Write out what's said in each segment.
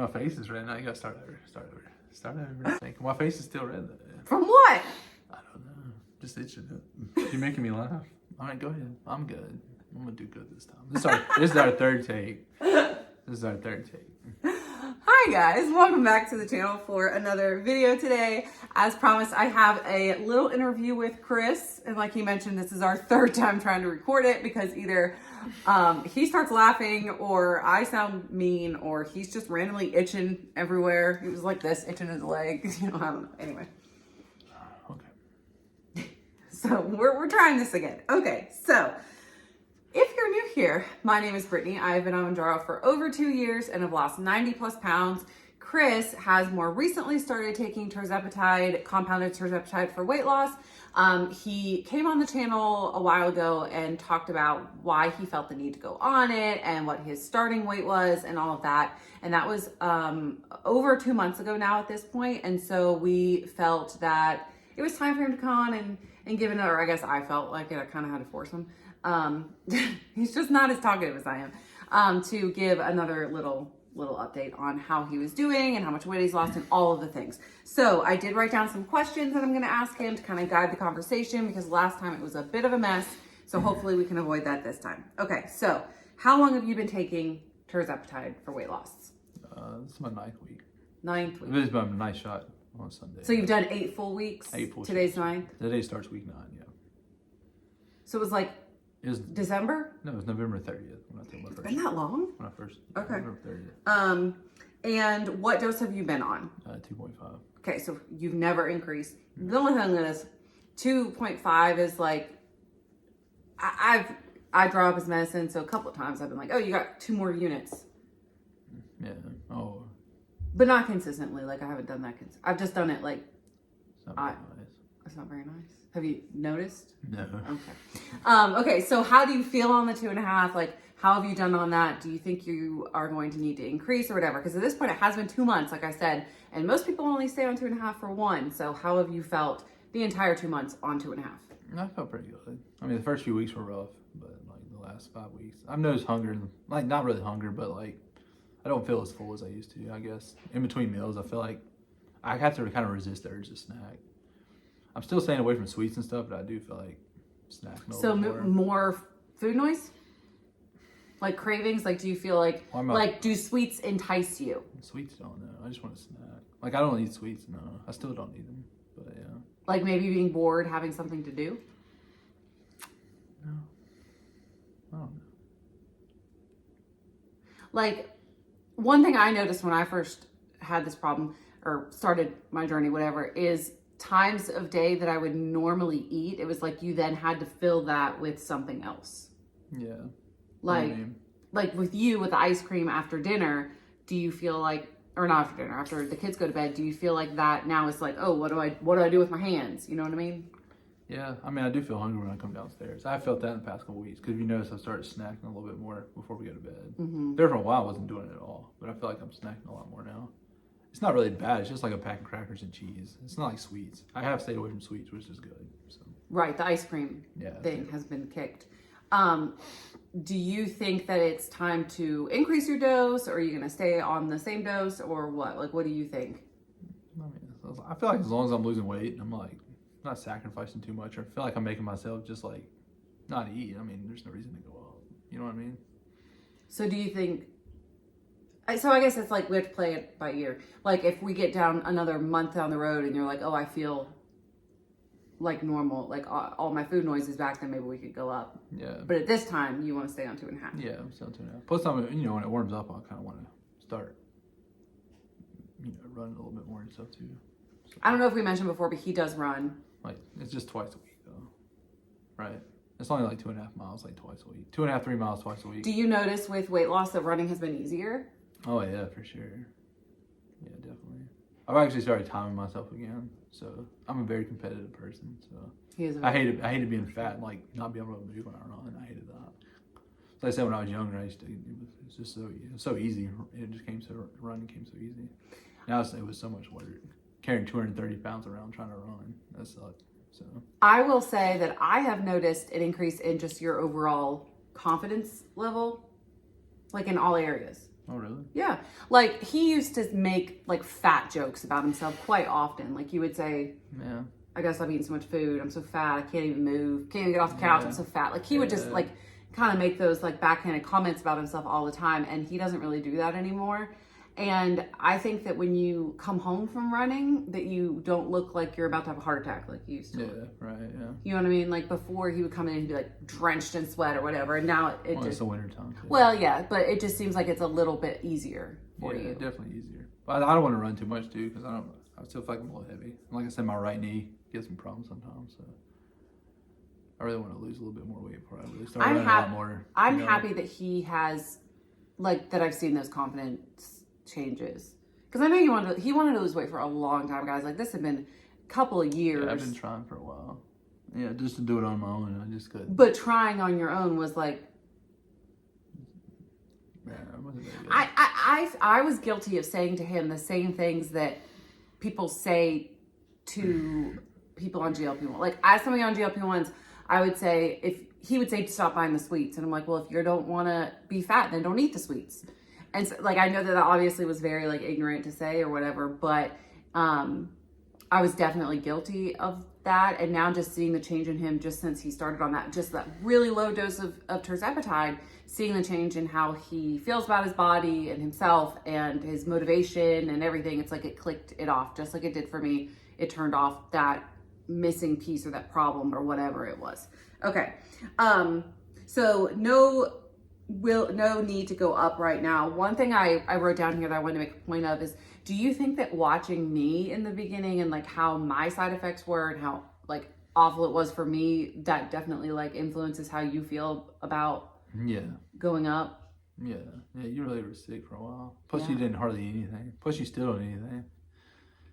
My face is red now. You gotta start over. My face is still red. From what? I don't know. Just itching it. You're making me laugh. All right, go ahead. I'm good. I'm gonna do good this time. This is our third take. Hi guys, welcome back to the channel for another video today. As promised, I have a little interview with Chris, and like he mentioned, this is our third time trying to record it because either he starts laughing or I sound mean or he's just randomly itching everywhere. He was like this, itching his leg. I don't know. Anyway. Okay. So we're trying this again. Okay, so if you're new here, my name is Brittany. I've been on Mounjaro for over 2 years and have lost 90 plus pounds. Chris has more recently started taking tirzepatide, compounded tirzepatide for weight loss. He came on the channel a while ago and talked about why he felt the need to go on it and what his starting weight was and all of that. And that was over 2 months ago now at this point. And so we felt that it was time for him to come on and give another, I guess I felt like it, I kind of had to force him. He's just not as talkative as I am, to give another little update on how he was doing and how much weight he's lost and all of the things. So I did write down some questions that I'm going to ask him to kind of guide the conversation because last time it was a bit of a mess. So hopefully we can avoid that this time. Okay. So how long have you been taking tirzepatide for weight loss? This is my 9th week. 9th week. This is my nice shot on Sunday. So you've done 8 full weeks? 8 full Today's weeks. 9th? Today starts week 9, yeah. So it was like December? No, it was November 30th when I took my first. Been that long? When I first. Okay. November 30th. And what dose have you been on? 2.5. Okay, so you've never increased. The only thing is 2.5 is like, I draw up his medicine, so a couple of times I've been like, oh, you got 2 more units. Yeah. Oh. But not consistently. Like I haven't done that. I've just done it like. It's not very nice. It's not very nice. Have you noticed? No. Okay. Okay. So how do you feel on the 2.5? Like, how have you done on that? Do you think you are going to need to increase or whatever? Because at this point, it has been 2 months, like I said, and most people only stay on 2.5 for 1. So how have you felt the entire 2 months on 2.5? I felt pretty good. I mean, the first few weeks were rough, but like the last 5 weeks, I've noticed hunger, like not really hunger, but like I don't feel as full as I used to, I guess. In between meals, I feel like I have to kind of resist the urge to snack. I'm still staying away from sweets and stuff, but I do feel like snacking a So little more food noise? Like cravings? Like do you feel like, do sweets entice you? Sweets don't know. I just want to snack. Like I don't eat sweets, no. I still don't eat them, but yeah. Like maybe being bored, having something to do? No. I don't know. Like one thing I noticed when I first had this problem or started my journey, whatever, is times of day that I would normally eat, it was like you then had to fill that with something else. Yeah. Like with you with the ice cream after dinner, do you feel like, or not after dinner, after the kids go to bed, do you feel like that now is like, oh, what do I do with my hands? You know what I mean? Yeah, I mean, I do feel hungry when I come downstairs. I felt that in the past couple weeks because if you notice, I started snacking a little bit more before we go to bed. Mm-hmm. There for a while, I wasn't doing it at all, but I feel like I'm snacking a lot more now. It's not really bad. It's just like a pack of crackers and cheese. It's not like sweets. I have stayed away from sweets, which is good. So. Right, the ice cream thing has been kicked. Do you think that it's time to increase your dose, or are you going to stay on the same dose, or what? Like, what do you think? I feel like as long as I'm losing weight, I'm like not sacrificing too much, or I feel like I'm making myself just like not eat. I mean, there's no reason to go up. You know what I mean? So do you think? So I guess it's like we have to play it by ear. Like if we get down another month down the road and you're like, oh, I feel like normal, like all my food noise is back, then maybe we could go up. Yeah. But at this time, you want to stay on 2.5. Yeah, I'm still 2.5. Plus, when it warms up, I kind of want to start, running a little bit more and stuff too. So, I don't know if we mentioned before, but he does run. Like it's just twice a week though, right? It's only like 2.5 miles, like twice a week. 2.5, 3 miles twice a week. Do you notice with weight loss that running has been easier? Oh yeah, for sure. Yeah, definitely. I've actually started timing myself again, so I'm a very competitive person. So he is. I hated being fat and like not being able to move when I run. I hated that. So I said when I was younger, it was just so easy. Running came so easy. Now it was so much work. Carrying 230 pounds around trying to run, that sucked. So I will say that I have noticed an increase in just your overall confidence level, like in all areas. Oh, really? Yeah. Like, he used to make, like, fat jokes about himself quite often. Like, you would say, Yeah. I guess I'm eating so much food. I'm so fat. I can't even move. Can't even get off the couch. I'm so fat. Like, he would just, like, kind of make those, like, backhanded comments about himself all the time. And he doesn't really do that anymore. And I think that when you come home from running, that you don't look like you're about to have a heart attack like you used to. Yeah, right, yeah. You know what I mean? Like, before, he would come in and be, like, drenched in sweat or whatever. And now it just... It's the winter time, too. Well, yeah, but it just seems like it's a little bit easier for you. Definitely easier. But I don't want to run too much, too, because I still feel like I'm a little heavy. Like I said, my right knee gives me problems sometimes, so I really want to lose a little bit more weight before I really start running a lot more. I'm happy that he has, like, that I've seen those confidence changes. Because I know he wanted to lose weight for a long time, guys. Like, this had been a couple of years. Yeah, I've been trying for a while. Yeah, just to do it on my own, I just couldn't. But trying on your own was like... Yeah, it wasn't very good. I was guilty of saying to him the same things that people say to people on GLP-1. Like, as somebody on GLP-1s, I would say, if he would say to stop buying the sweets. And I'm like, well, if you don't want to be fat, then don't eat the sweets. And so, like, I know that obviously was very, like, ignorant to say or whatever, but I was definitely guilty of that. And now just seeing the change in him just since he started on that, just that really low dose of tirzepatide, seeing the change in how he feels about his body and himself and his motivation and everything, it's like it clicked it off, just like it did for me. It turned off that missing piece or that problem or whatever it was. Okay. So no need to go up right now. One thing I wrote down here that I wanted to make a point of is, do you think that watching me in the beginning and like how my side effects were and how like awful it was for me, that definitely like influences how you feel about going up? Yeah, you really were sick for a while. Plus you didn't hardly eat anything. Plus you still don't eat anything.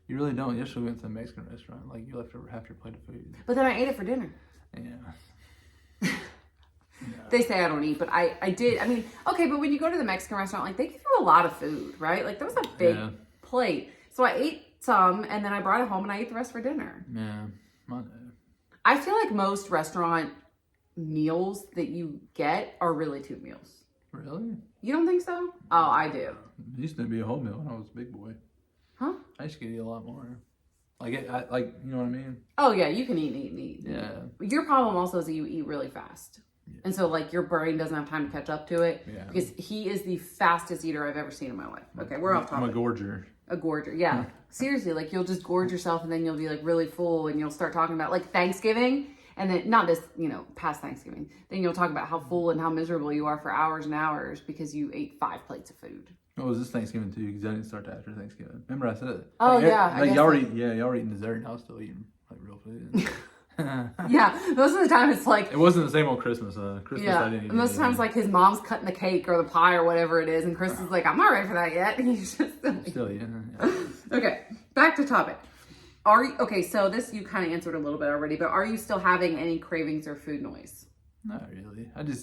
You really don't. Yesterday we went to the Mexican restaurant. Like, you left half your plate of food. But then I ate it for dinner. Yeah. They say I don't eat, but I did. I mean, okay, but when you go to the Mexican restaurant, like, they give you a lot of food, right? Like, there was a big plate. So I ate some, and then I brought it home, and I ate the rest for dinner. Yeah, I feel like most restaurant meals that you get are really 2 meals. Really? You don't think so? Oh, I do. It used to be a whole meal when I was a big boy. Huh? I used to eat a lot more. Like, you know what I mean? Oh, yeah, you can eat. Yeah. Your problem also is that you eat really fast. Yeah. And so, like, your brain doesn't have time to catch up to it. Yeah. Because he is the fastest eater I've ever seen in my life. Okay, we're off topic. I'm a gorger. A gorger, yeah. Seriously, like, you'll just gorge yourself and then you'll be, like, really full and you'll start talking about, like, Thanksgiving. And then, not this, past Thanksgiving. Then you'll talk about how full and how miserable you are for hours and hours because you ate 5 plates of food. Oh, it was this Thanksgiving too, because I didn't start after Thanksgiving. Remember I said it? Oh, like, yeah. Like, y'all were eating dessert and I was still eating, like, real food. Yeah, most of the time it's like... It wasn't the same old Christmas. I didn't eat most times, like, his mom's cutting the cake or the pie or whatever it is, and Chris is like, I'm not ready for that yet. And he's just... Still, yeah. Okay, back to topic. Okay, so this you kind of answered a little bit already, but are you still having any cravings or food noise? Not really. I think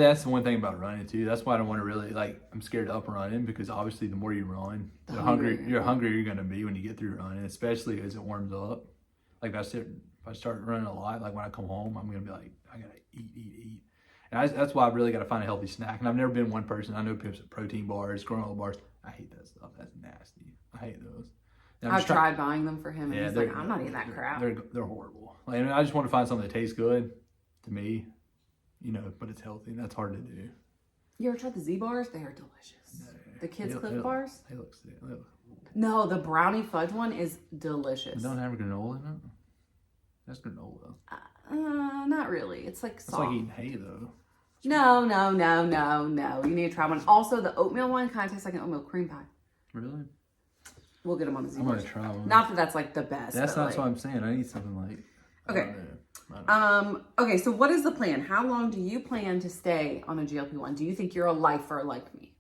that's the one thing about running too. That's why I don't want to really, like, I'm scared to up running, because obviously the more you run, the hungrier you're going to be when you get through running, especially as it warms up. Like, if I start running a lot, like when I come home, I'm going to be like, I got to eat. And that's why I've really got to find a healthy snack. And I've never been one person. I know people say protein bars, granola bars. I hate that stuff. That's nasty. I hate those. I've tried buying them for him, and he's like, I'm not eating that crap. They're horrible. Like, I just want to find something that tastes good to me, but it's healthy, and that's hard to do. You ever tried the Z bars? They are delicious. The Kids Cliff bars? They look sick. No, the brownie fudge one is delicious. They don't have granola in it? That's granola. Not really. It's like soft. It's like eating hay, though. No. You need to try one. Also, the oatmeal one kind of tastes like an oatmeal cream pie. Really? We'll get them on the Z I'm bars. going to try one. Not that that's like the best. That's not what I'm saying. I need something like... Okay. Okay, so what is the plan? How long do you plan to stay on a GLP-1? Do you think you're a lifer like me?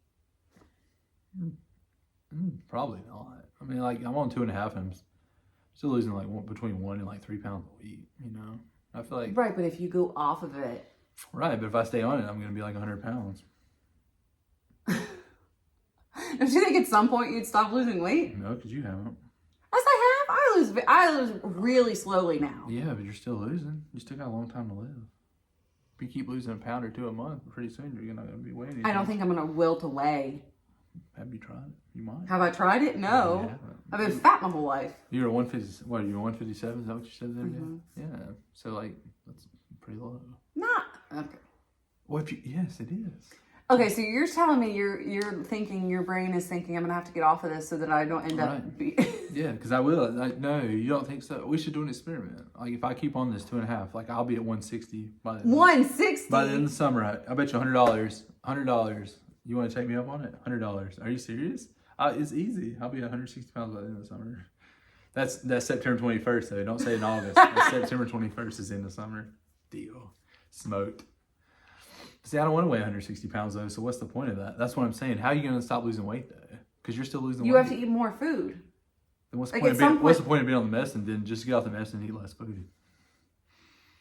Probably not. I mean, like, I'm on 2.5 and I'm still losing like between 1 and like 3 pounds a week, I feel like... Right, but if you go off of it... Right, but if I stay on it, I'm going to be like 100 pounds. Don't you think at some point you'd stop losing weight? No, because you haven't. Yes, I have. I lose really slowly now. Yeah, but you're still losing. You still got a long time to live. If you keep losing a pound or two a month, pretty soon you're not going to be weighing anything. I don't think I'm going to will to weigh. Have you tried it? You might. Have I tried it? No. Yeah. I've been fat my whole life. You were 150. What? You were 157. Is that what you said then? Yeah. So like that's pretty low. Not okay. Well, if you, yes, it is. Okay, so you're telling me you're thinking, your brain is thinking, I'm gonna have to get off of this so that I don't end up. Yeah, because I will. No, you don't think so? We should do an experiment. Like if I keep on this 2.5, like I'll be at 160 by the 160 by the end of the summer. I bet you $100. $100. You want to take me up on it? $100. Are you serious? It's easy. I'll be 160 pounds by the end of the summer. That's September 21st though. Don't say in August. That's September 21st is in the summer. Deal. Smoked. See, I don't want to weigh 160 pounds though, so what's the point of that? That's what I'm saying. How are you going to stop losing weight though? Because you're still losing weight. You have to eat more food. Then what's the point of being on the medicine? Then just get off the medicine and eat less food.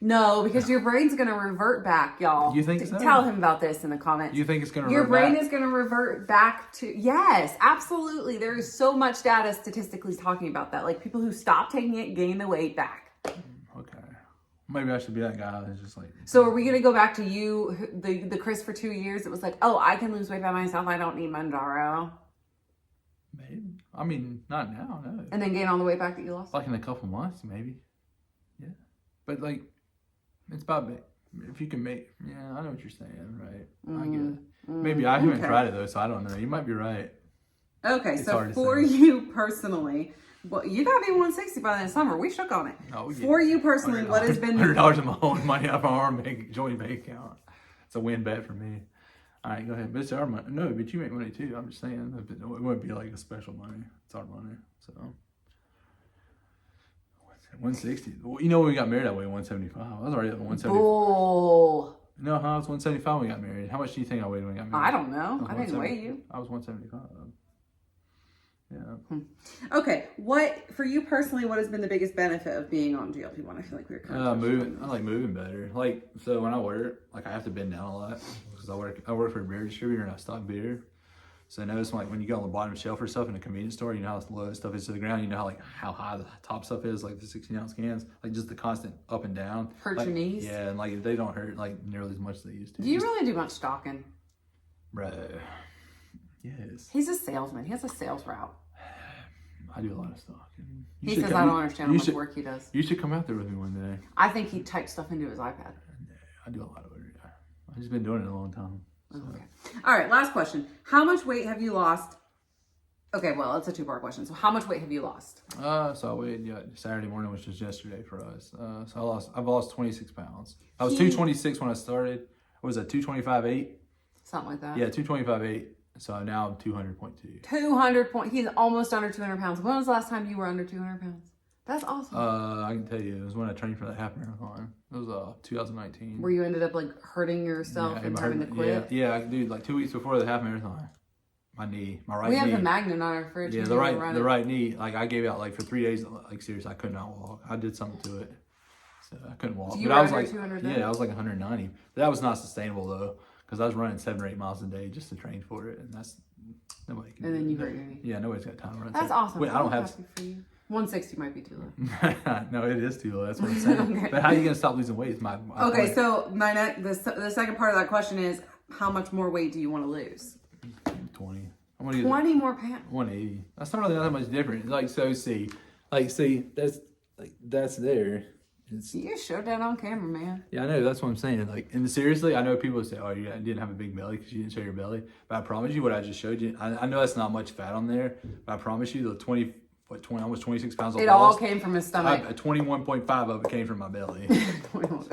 No, because your brain's going to revert back, y'all. You think so? Tell him about this in the comments. You think it's going to Your revert brain back? is going to revert back to, yes, absolutely. There is so much data statistically talking about that. Like people who stop taking it gain the weight back. Okay. Maybe I should be that guy that's just like... So are we going to go back to you, the Chris for 2 years? It was like, oh, I can lose weight by myself. I don't need Mounjaro. Maybe. I mean, not now, no. And then gain all the weight back that you lost? Like in a couple months, maybe. Yeah. But like, it's about... If you can make... Yeah, I know what you're saying, right? I get it. Maybe I haven't tried it though, so I don't know. You might be right. Okay, It's so for you personally... Well, you got me 160 by the summer. We shook on it. Oh, yeah. For you personally, what has been... $100 of my own money out of my arm joint bank account. It's a win bet for me. All right, go ahead. But it's our money. No, but you make money too. I'm just saying. It wouldn't be like a special money. It's our money. So... 160. Well, you know when we got married, I weighed 175. I was already at 175. Bull. No, I was 175 when we got married. How much do you think I weighed when we got married? I don't know. I didn't weigh you. I was 175. Yeah. Okay. For you personally, what has been the biggest benefit of being on GLP-1? I feel like we were kind of moving. I like moving better. Like, so when I work, like I have to bend down a lot because I work for a beer distributor and I stock beer. So I notice like when you go on the bottom shelf or stuff in a convenience store, you know how low stuff is to the ground. You know how high the top stuff is, like the 16-ounce cans, like just the constant up and down. Hurt like, your knees. Yeah, and like they don't hurt like nearly as much as they used to. Do you really do much stocking? Bro, yes. He's a salesman. He has a sales route. I do a lot of stocking. He says I don't understand how much work he does. You should come out there with me one day. I think he types stuff into his iPad. Yeah, I do a lot of it. I've just been doing it a long time. So. Okay. All right, last question. How much weight have you lost? Okay, well, it's a two-part question. So how much weight have you lost? So I weighed Saturday morning, which was yesterday for us. So I've lost 26 pounds. I was 226 when I started. What was that, 225.8? Something like that. Yeah, 225.8. So now I'm 200.2. 200 point. He's almost under 200 pounds. When was the last time you were under 200 pounds? That's awesome. I can tell you, it was when I trained for that half marathon. It was 2019. Where you ended up like hurting yourself and having to quit? Yeah, dude, like 2 weeks before the half marathon. My right knee. We have the magnet on our fridge. Yeah, the right knee. Like I gave out like for 3 days. Like seriously, I could not walk. I did something to it, so I couldn't walk. So you but were I was under like, 200 yeah, I was like 190. But that was not sustainable though, because I was running 7 or 8 miles a day just to train for it, and that's nobody can. And then you hurt your knee. Yeah, nobody's got time to run. That's awesome. Wait, I don't have. Happy for you. 160 might be too low. No, it is too low. That's what I'm saying. Okay. But how are you gonna stop losing weight? Is my okay, point. so the second part of that question is, how much more weight do you want to lose? 20. 20 more pounds. 180. That's not really that much different. Like so, see, that's there. You showed that on camera, man. Yeah, I know. That's what I'm saying. Like, and seriously, I know people say, "Oh, you didn't have a big belly because you didn't show your belly." But I promise you, what I just showed you. I know that's not much fat on there, but I promise you, the almost 26 pounds. It all came from his stomach. 21.5 of it came from my belly.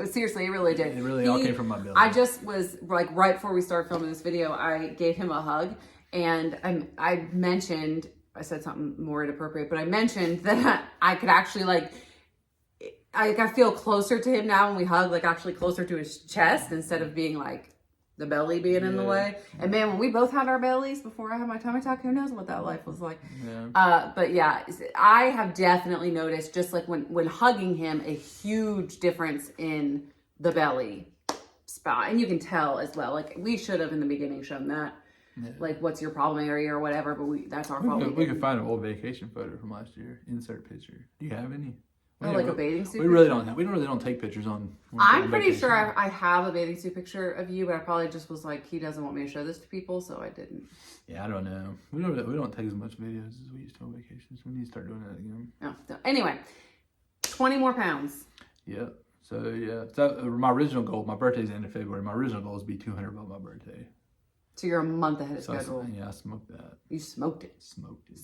Seriously, it really did. It really all came from my belly. I just was like, right before we started filming this video, I gave him a hug, and I mentioned, I said something more inappropriate, but I mentioned that I could actually I feel closer to him now when we hug, like actually closer to his chest instead of being like the belly being in the way. And man, when we both had our bellies before I had my tummy tuck, who knows what that life was like. Yeah. But yeah, I have definitely noticed, just like when hugging him, a huge difference in the belly spot. And you can tell as well, like we should have in the beginning shown that. Yeah. Like, what's your problem area or whatever, but that's our fault. We could find an old vacation photo from last year. Insert picture. Do you have any? Oh, like a bathing suit? We really don't take pictures on. I'm pretty sure I have a bathing suit picture of you, but I probably just was like, he doesn't want me to show this to people, so I didn't. Yeah, I don't know. We don't take as much videos as we used to on vacations. We need to start doing that again. No. So anyway, 20 more pounds. Yep. So yeah, so my original goal, my birthday's the end of February. My original goal is to be 200 by my birthday. So you're a month ahead of schedule. I smoked that. You smoked it. Smoked it.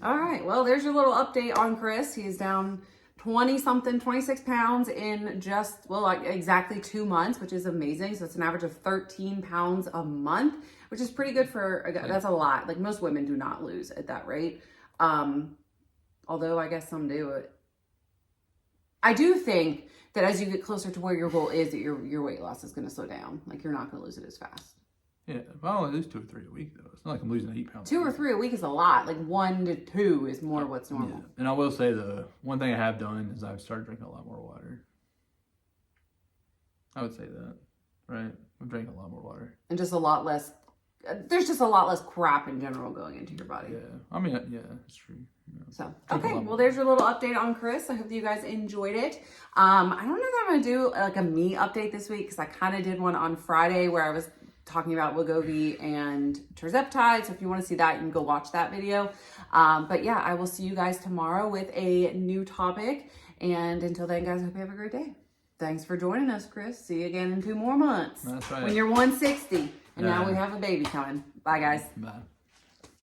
All right. Well, there's your little update on Chris. He's down 26 pounds in just, well, like exactly 2 months, which is amazing. So it's an average of 13 pounds a month, which is pretty good for a guy. That's a lot. Like most women do not lose at that rate. Although I guess some do. I do think that as you get closer to where your goal is, that your weight loss is going to slow down. Like you're not going to lose it as fast. Yeah, I only lose 2 or 3 a week though. It's not like I'm losing 8 pounds. 2 or 3 a week is a lot. Like 1 to 2 is more what's normal. Yeah. And I will say the one thing I have done is I've started drinking a lot more water. I would say that, right? I'm drinking a lot more water. And just a lot less, there's just a lot less crap in general going into your body. Yeah, I mean, yeah, it's true. Yeah. So, okay, well, there's your little update on Chris. I hope that you guys enjoyed it. I don't know if I'm going to do like a me update this week because I kind of did one on Friday where I was talking about Wegovy and tirzepatide. So if you want to see that, you can go watch that video. But yeah, I will see you guys tomorrow with a new topic. And until then, guys, I hope you have a great day. Thanks for joining us, Chris. See you again in 2 more months. That's right. When you're 160. And now we have a baby coming. Bye, guys. Bye.